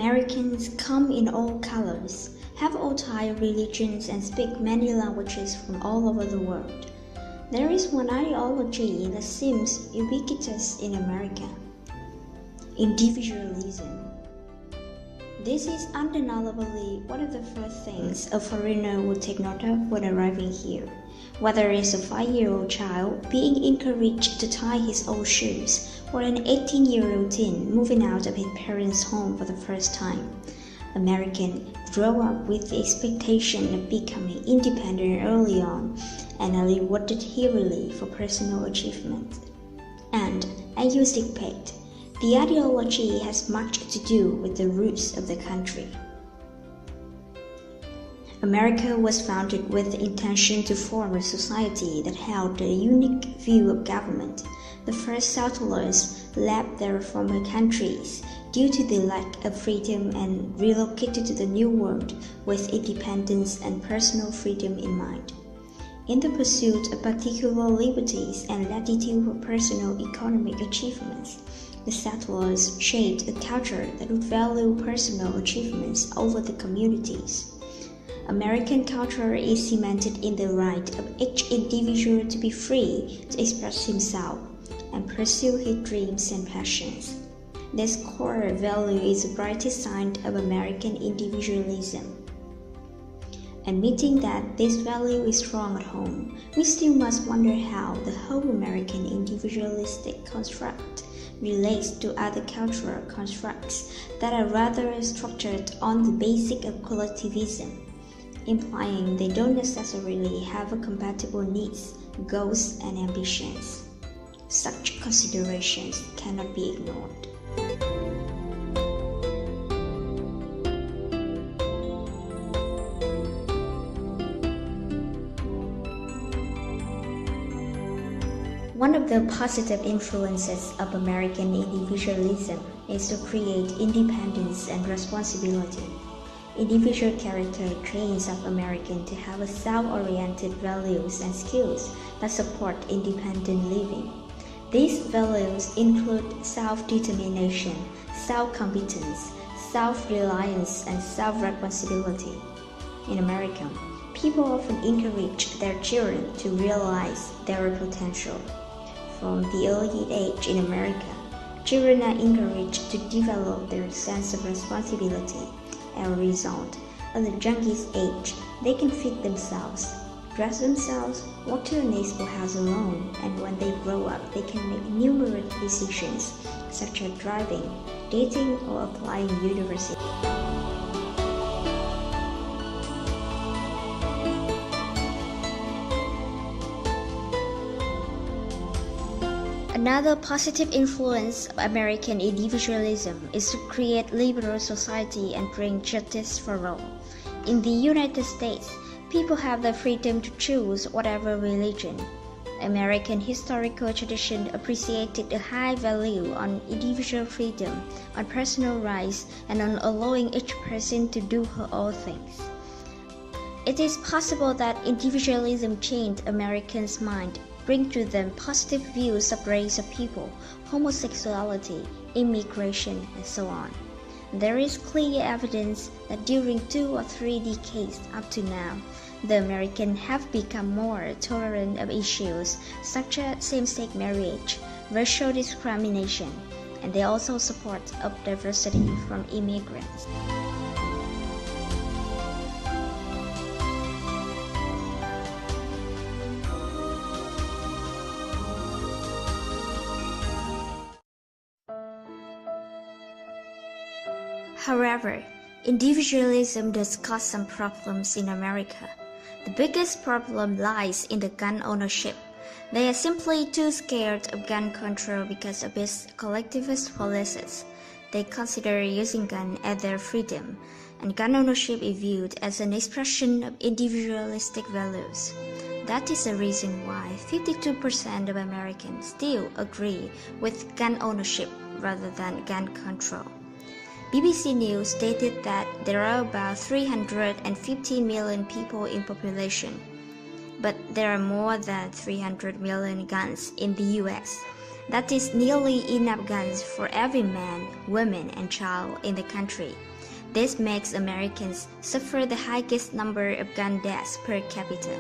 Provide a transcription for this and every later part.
Americans come in all colors, have all types of religions, and speak many languages from all over the world. There is one ideology that seems ubiquitous in America: individualism. This is undeniably one of the first things a foreigner would take note of when arriving here, whether it's a 5-year-old child being encouraged to tie his own shoes or an 18-year-old teen moving out of his parents' home for the first time. Americans grow up with the expectation of becoming independent early on and are rewarded heavily for personal achievement. And, as you dictate, the ideology has much to do with the roots of the country. America was founded with the intention to form a society that held a unique view of government. The first settlers left their former countries due to the lack of freedom and relocated to the New World with independence and personal freedom in mind. In the pursuit of particular liberties and latitude for personal economic achievements, the settlers shaped a culture that would value personal achievements over the communities. American culture is cemented in the right of each individual to be free to express himself and pursue his dreams and passions. This core value is the brightest sign of American individualism. Admitting that this value is strong at home, we still must wonder how the whole American individualistic construct relates to other cultural constructs that are rather structured on the basis of collectivism, implying they don't necessarily have compatible needs, goals, and ambitions. Such considerations cannot be ignored. One of the positive influences of American individualism is to create independence and responsibility. Individual character trains up Americans to have self-oriented values and skills that support independent living. These values include self-determination, self-competence, self-reliance, and self-responsibility. In America, people often encourage their children to realize their potential. From the early age in America, children are encouraged to develop their sense of responsibility. As a result, at the youngest age, they can feed themselves, dress themselves, walk to a neighbor's house alone, and when they grow up, they can make numerous decisions, such as driving, dating, or applying university. Another positive influence of American individualism is to create liberal society and bring justice for all. In the United States, people have the freedom to choose whatever religion. American historical tradition appreciated a high value on individual freedom, on personal rights, and on allowing each person to do her own things. It is possible that individualism changed Americans' mind, bring to them positive views of race of people, homosexuality, immigration, and so on. There is clear evidence that during 2 or 3 decades up to now, the Americans have become more tolerant of issues such as same-sex marriage, racial discrimination, and they also support of diversity from immigrants. However, individualism does cause some problems in America. The biggest problem lies in the gun ownership. They are simply too scared of gun control because of its collectivist policies. They consider using guns as their freedom, and gun ownership is viewed as an expression of individualistic values. That is the reason why 52% of Americans still agree with gun ownership rather than gun control. BBC News stated that there are about 350 million people in population, but there are more than 300 million guns in the US. That is nearly enough guns for every man, woman, and child in the country. This makes Americans suffer the highest number of gun deaths per capita.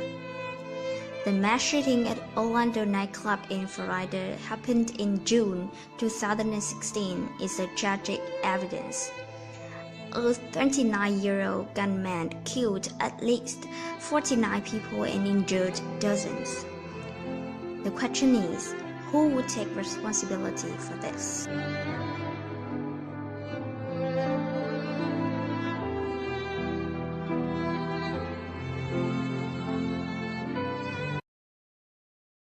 The mass shooting at Orlando nightclub in Florida happened in June 2016 is a tragic evidence. A 39-year-old gunman killed at least 49 people and injured dozens. The question is, who would take responsibility for this?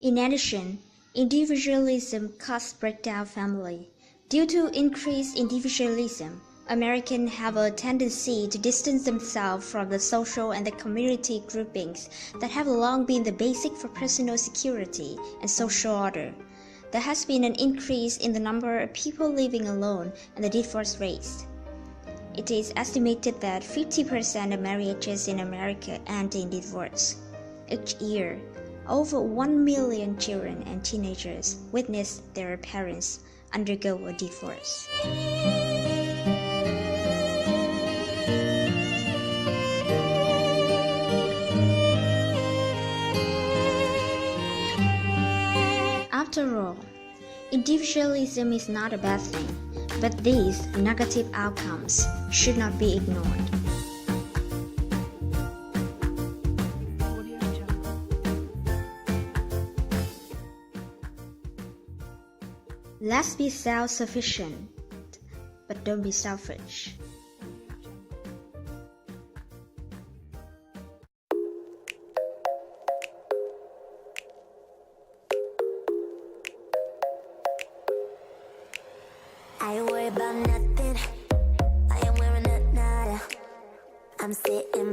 In addition, individualism causes breakdown family. Due to increased individualism, Americans have a tendency to distance themselves from the social and the community groupings that have long been the basic for personal security and social order. There has been an increase in the number of people living alone and the divorce rates. It is estimated that 50% of marriages in America end in divorce. Each year, over 1 million children and teenagers witness their parents undergo a divorce. After all, individualism is not a bad thing, but these negative outcomes should not be ignored. Let's be self-sufficient, but don't be selfish. I ain't worried about nothing. I am wearing a nada. I'm sitting